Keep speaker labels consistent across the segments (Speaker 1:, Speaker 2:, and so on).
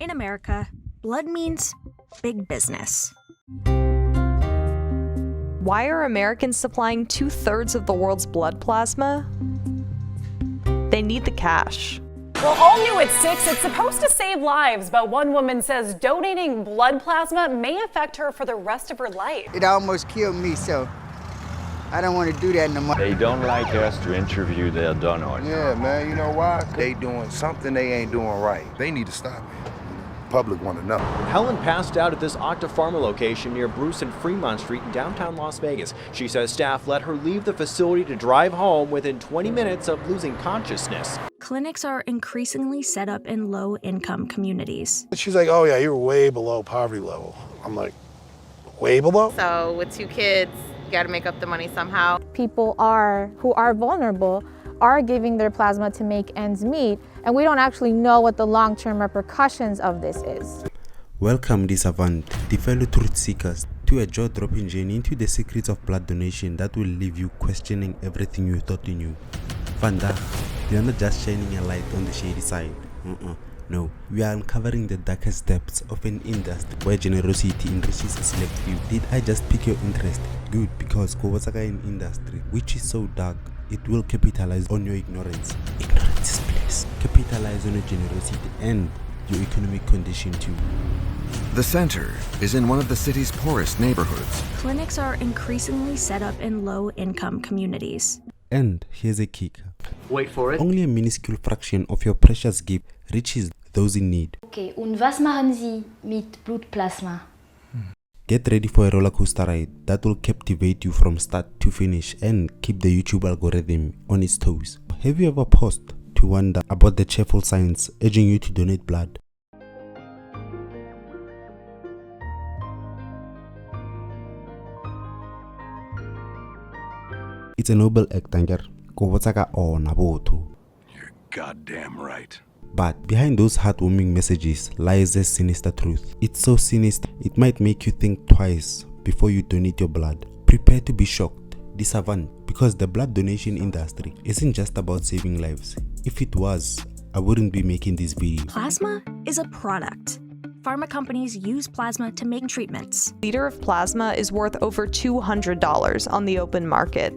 Speaker 1: In America, blood means big business.
Speaker 2: Why are Americans supplying 2/3 of the world's blood plasma? They need the cash.
Speaker 3: Well, all new at 6, it's supposed to save lives, but one woman says donating blood plasma may affect her for the rest of her life.
Speaker 4: It almost killed me, so I don't want to do that no more.
Speaker 5: They don't like us to interview their donors.
Speaker 6: Yeah, man, you know why? They doing something they ain't doing right. They need to stop it. Public want to know.
Speaker 7: Helen passed out at this Octa Pharma location near Bruce and Fremont Street in downtown Las Vegas. She says staff let her leave the facility to drive home within 20 minutes of losing consciousness.
Speaker 1: Clinics are increasingly set up in low-income communities.
Speaker 8: She's like, oh yeah, you're way below poverty level. I'm like, way below?
Speaker 9: So with 2 kids, you gotta make up the money somehow.
Speaker 10: People who are vulnerable are giving their plasma to make ends meet, and we don't actually know what the long-term repercussions of this is.
Speaker 11: Welcome, Savant, the fellow truth seekers, to a jaw-dropping journey into the secrets of blood donation that will leave you questioning everything you thought you knew. Vandaag, we are not just shining a light on the shady side. No, we are uncovering the darkest depths of an industry where generosity enriches a select few. Did I just pique your interest? Good, because Kowasaka in industry, which is so dark, it will capitalize on your ignorance. Ignorance is bliss. Capitalize on your generosity and your economic condition too.
Speaker 12: The center is in one of the city's poorest neighborhoods.
Speaker 1: Clinics are increasingly set up in low-income communities.
Speaker 11: And here's a kicker.
Speaker 13: Wait for it.
Speaker 11: Only a minuscule fraction of your precious gift reaches those in need.
Speaker 14: Okay, und was machen Sie mit Blutplasma?
Speaker 11: Get ready for a roller coaster ride that will captivate you from start to finish and keep the YouTube algorithm on its toes. Have you ever paused to wonder about the cheerful signs urging you to donate blood? It's a noble act, Anger.
Speaker 6: You're goddamn right.
Speaker 11: But behind those heartwarming messages lies a sinister truth. It's so sinister, it might make you think twice before you donate your blood. Prepare to be shocked, disavant, because the blood donation industry isn't just about saving lives. If it was, I wouldn't be making this video.
Speaker 1: Plasma is a product. Pharma companies use plasma to make treatments.
Speaker 2: A liter of plasma is worth over $200 on the open market.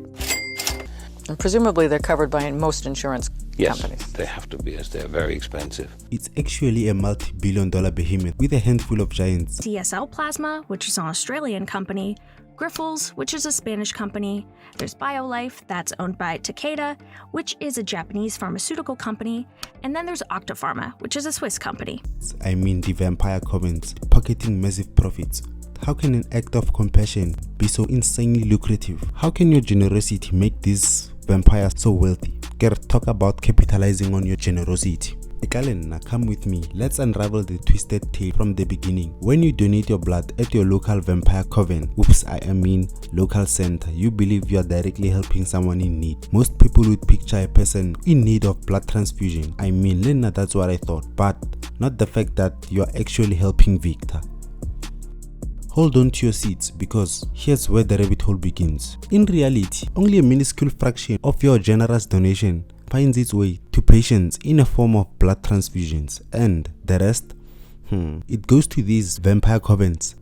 Speaker 15: And presumably they're covered by most insurance companies.
Speaker 5: Yes, they have to be, as they're very expensive.
Speaker 11: It's actually a multi-billion-dollar behemoth with a handful of giants.
Speaker 1: DSL Plasma, which is an Australian company, Grifols, which is a Spanish company, there's BioLife, that's owned by Takeda, which is a Japanese pharmaceutical company, and then there's Octa Pharma, which is a Swiss company.
Speaker 11: I mean the vampire covenants, pocketing massive profits. How can an act of compassion be so insanely lucrative? How can your generosity make these vampires so wealthy? Talk about capitalizing on your generosity. Ekalena, come with me. Let's unravel the twisted tale from the beginning. When you donate your blood at your local vampire coven, local center, you believe you are directly helping someone in need. Most people would picture a person in need of blood transfusion. Lena, that's what I thought, but not the fact that you are actually helping Victor. Hold on to your seats, because here's where the rabbit hole begins. In reality, only a minuscule fraction of your generous donation finds its way to patients in a form of blood transfusions, and the rest, it goes to these vampire covens.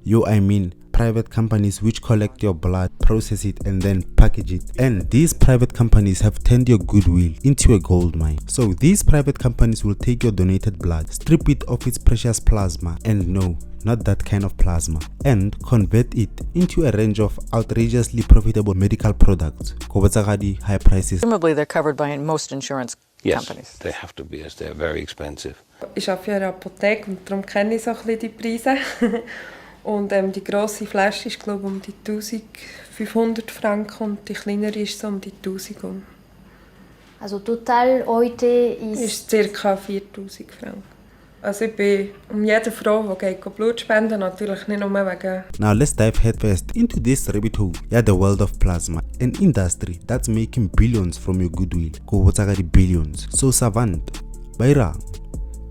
Speaker 11: Private companies which collect your blood, process it, and then package it. And these private companies have turned your goodwill into a gold mine. So these private companies will take your donated blood, strip it of its precious plasma, and no, not that kind of plasma, and convert it into a range of outrageously profitable medical products. High prices.
Speaker 15: Presumably they're covered by most insurance companies.
Speaker 5: Yes, they have to be, as they're very expensive.
Speaker 16: Ich arbeite ja in einer Apotheke und darum kenne ich so ein bisschen die Preise. Und die grosse Flasche ist, glaube ich, um die 1500 Franken und die kleinere ist so um die 1000.
Speaker 14: Also total heute
Speaker 16: ist ca. 4000 Franken. Also ich bin jede Frau, die Blut spenden, natürlich nicht nur wegen...
Speaker 11: Now let's dive headfirst into this rabbit hole. The world of plasma, an industry that's making billions from your goodwill. Billions. So Savant, Baira,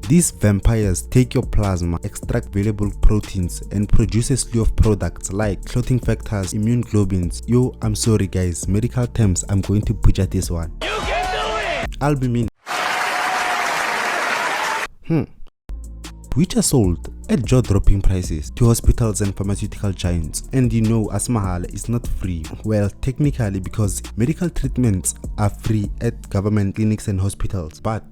Speaker 11: these vampires take your plasma, extract valuable proteins, and produce a slew of products like clotting factors, immune globulins. Yo, I'm sorry guys, medical terms, I'm going to butcher this one. You can do it! Albumin. which are sold at jaw-dropping prices to hospitals and pharmaceutical giants. And you know, as mahala is not free. Well, technically, because medical treatments are free at government clinics and hospitals, but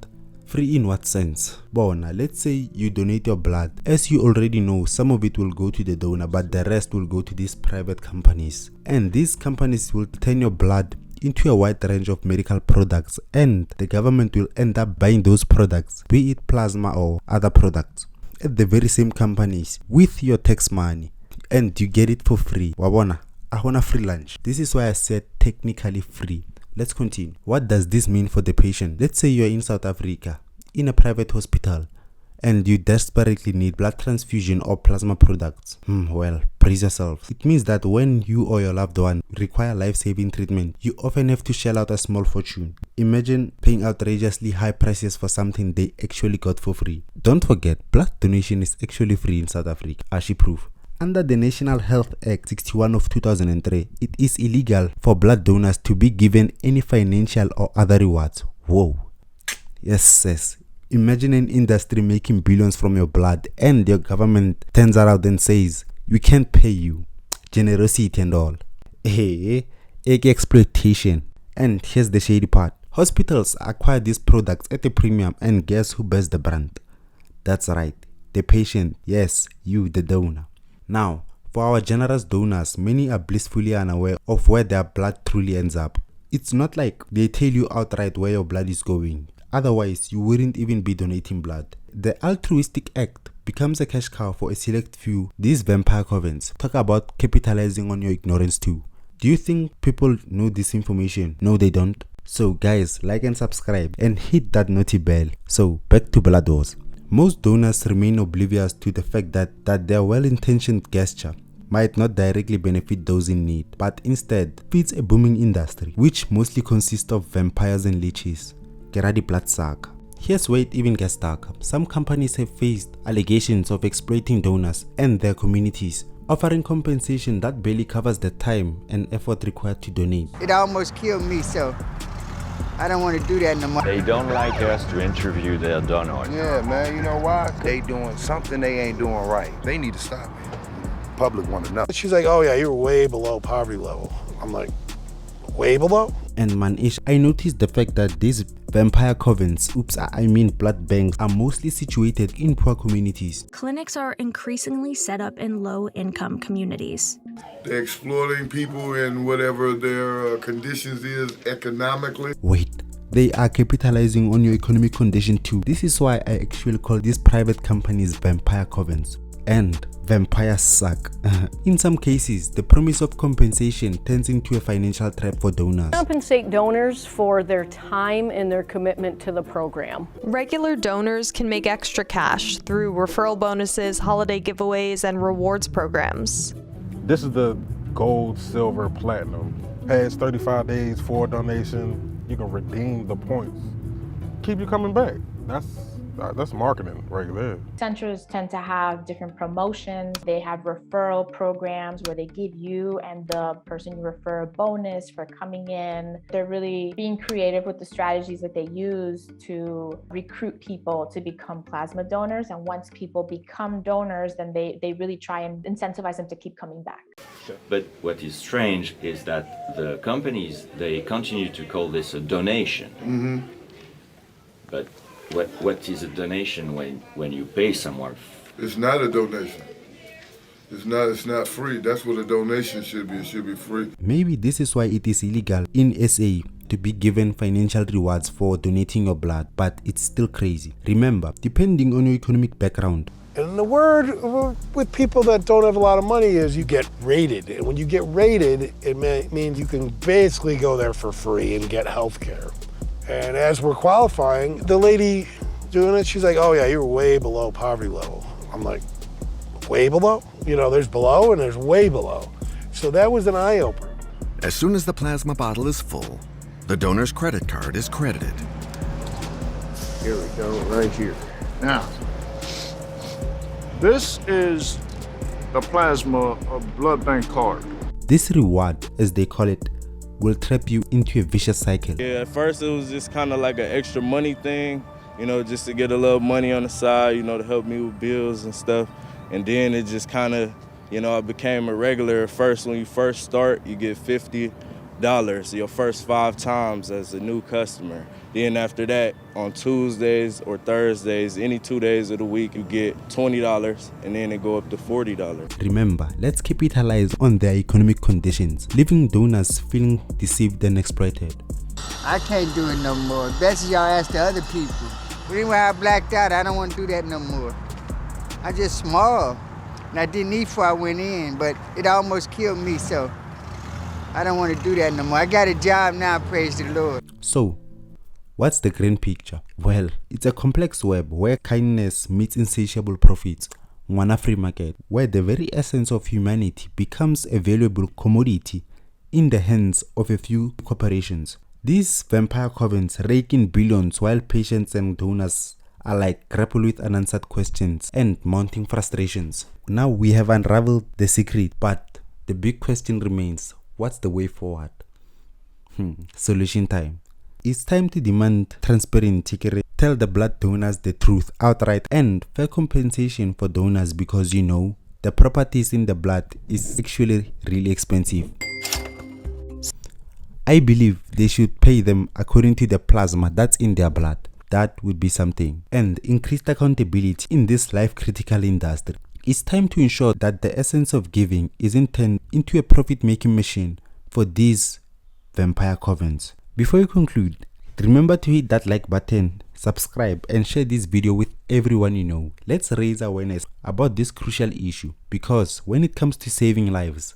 Speaker 11: free in what sense? Bona, let's say you donate your blood. As you already know, some of it will go to the donor, but the rest will go to these private companies. And these companies will turn your blood into a wide range of medical products, and the government will end up buying those products, be it plasma or other products, at the very same companies with your tax money, and you get it for free. Wabona, I want a free lunch. This is why I said technically free. Let's continue. What does this mean for the patient? Let's say you're in South Africa, in a private hospital, and you desperately need blood transfusion or plasma products. Well, brace yourself. It means that when you or your loved one require life-saving treatment, you often have to shell out a small fortune. Imagine paying outrageously high prices for something they actually got for free. Don't forget, blood donation is actually free in South Africa. Ashi proof. Under the National Health Act 61 of 2003, it is illegal for blood donors to be given any financial or other rewards. Whoa. Yes. Imagine an industry making billions from your blood, and your government turns around and says, we can't pay you. Generosity and all. Hey, exploitation. And here's the shady part. Hospitals acquire these products at a premium, and guess who bears the brand? That's right, the patient. Yes, you, the donor. Now, for our generous donors, many are blissfully unaware of where their blood truly ends up. It's not like they tell you outright where your blood is going. Otherwise, you wouldn't even be donating blood. The altruistic act becomes a cash cow for a select few. These vampire covens talk about capitalizing on your ignorance too. Do you think people know this information? No, they don't. So guys, like and subscribe and hit that naughty bell. So back to blood wars. Most donors remain oblivious to the fact that their well-intentioned gesture might not directly benefit those in need, but instead feeds a booming industry, which mostly consists of vampires and leeches. Geradi bloodsucker. Here's where it even gets darker. Some companies have faced allegations of exploiting donors and their communities, offering compensation that barely covers the time and effort required to donate.
Speaker 4: It almost killed me, so I don't want to do that no more.
Speaker 5: They don't like us to interview their donors.
Speaker 6: Yeah, man, you know why? They doing something they ain't doing right. They need to stop it. Public want to know.
Speaker 8: She's like, oh yeah, you're way below poverty level. I'm like, way below?
Speaker 11: And man-ish, I noticed the fact that these vampire covens, blood banks, are mostly situated in poor communities.
Speaker 1: Clinics are increasingly set up in low-income communities.
Speaker 13: They're exploiting people in whatever their conditions is economically.
Speaker 11: Wait, they are capitalizing on your economic condition too. This is why I actually call these private companies vampire covens. And vampires suck. In some cases, the promise of compensation turns into a financial trap for donors.
Speaker 17: Compensate donors for their time and their commitment to the program.
Speaker 2: Regular donors can make extra cash through referral bonuses, holiday giveaways, and rewards programs.
Speaker 18: This is the gold, silver, platinum. Past 35 days for a donation, you can redeem the points. Keep you coming back. That's marketing right there.
Speaker 10: Centers tend to have different promotions. They have referral programs where they give you and the person you refer a bonus for coming in. They're really being creative with the strategies that they use to recruit people to become plasma donors. And once people become donors, then they really try and incentivize them to keep coming back.
Speaker 19: But what is strange is that the companies, they continue to call this a donation.
Speaker 13: Mm-hmm.
Speaker 19: But what is a donation when you pay someone?
Speaker 13: It's not a donation. It's not free. That's what a donation should be. It should be free.
Speaker 11: Maybe this is why it is illegal in SA to be given financial rewards for donating your blood, but it's still crazy. Remember, depending on your economic background.
Speaker 8: And the word with people that don't have a lot of money is you get rated. And when you get rated, it means you can basically go there for free and get health care. And as we're qualifying, the lady doing it, she's like, oh yeah, you're way below poverty level. I'm like, way below? You know, there's below and there's way below. So that was an eye-opener.
Speaker 12: As soon as the plasma bottle is full, the donor's credit card is credited.
Speaker 20: Here we go, right here. Now, this is the plasma blood bank card.
Speaker 11: This reward, as they call it, will trap you into a vicious cycle.
Speaker 21: Yeah, at first it was just kind of like an extra money thing, you know, just to get a little money on the side, you know, to help me with bills and stuff. And then it just kind of, you know, I became a regular. At first, when you first start, you get $50 your first 5 times as a new customer. Then after that, on Tuesdays or Thursdays, any 2 days of the week, you get $20, and then it go up to $40.
Speaker 11: Remember, let's capitalize on their economic conditions, leaving donors feeling deceived and exploited.
Speaker 4: I can't do it no more. Best y'all ask the other people. But anyway, I blacked out. I don't want to do that no more. I just small, and I didn't eat before I went in, but it almost killed me, so I don't want to do that no more. I got a job now, praise the Lord.
Speaker 11: So, what's the grand picture? Well, it's a complex web where kindness meets insatiable profits. One free market, where the very essence of humanity becomes a valuable commodity in the hands of a few corporations. These vampire covens rake in billions while patients and donors alike grapple with unanswered questions and mounting frustrations. Now we have unraveled the secret, but the big question remains: what's the way forward? Solution time. It's time to demand transparency, tell the blood donors the truth outright, and fair compensation for donors, because you know the properties in the blood is actually really expensive. I believe they should pay them according to the plasma that's in their blood. That would be something. And increased accountability in this life-critical industry. It's time to ensure that the essence of giving isn't turned into a profit-making machine for these vampire covens. Before you conclude, remember to hit that like button, subscribe, and share this video with everyone you know. Let's raise awareness about this crucial issue, because when it comes to saving lives,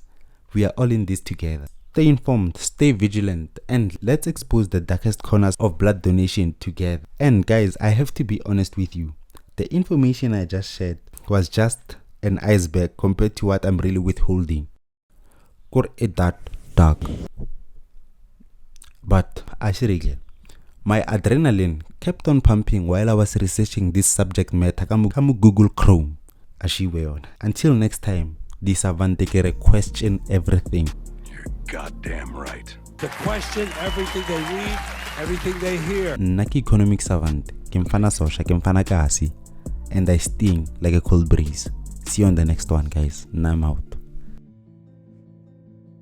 Speaker 11: we are all in this together. Stay informed, stay vigilant, and let's expose the darkest corners of blood donation together. And guys, I have to be honest with you. The information I just shared was just an iceberg compared to what I'm really withholding. That dark. But actually, my adrenaline kept on pumping while I was researching this subject matter. Kamu Google Chrome. Until next time, this Avante question everything.
Speaker 22: Goddamn right. To question everything they read, everything they hear.
Speaker 11: Naki economic savant, Kimfana Sosha, Kimfana Kasi, and I sting like a cold breeze. See you on the next one, guys. And I'm out.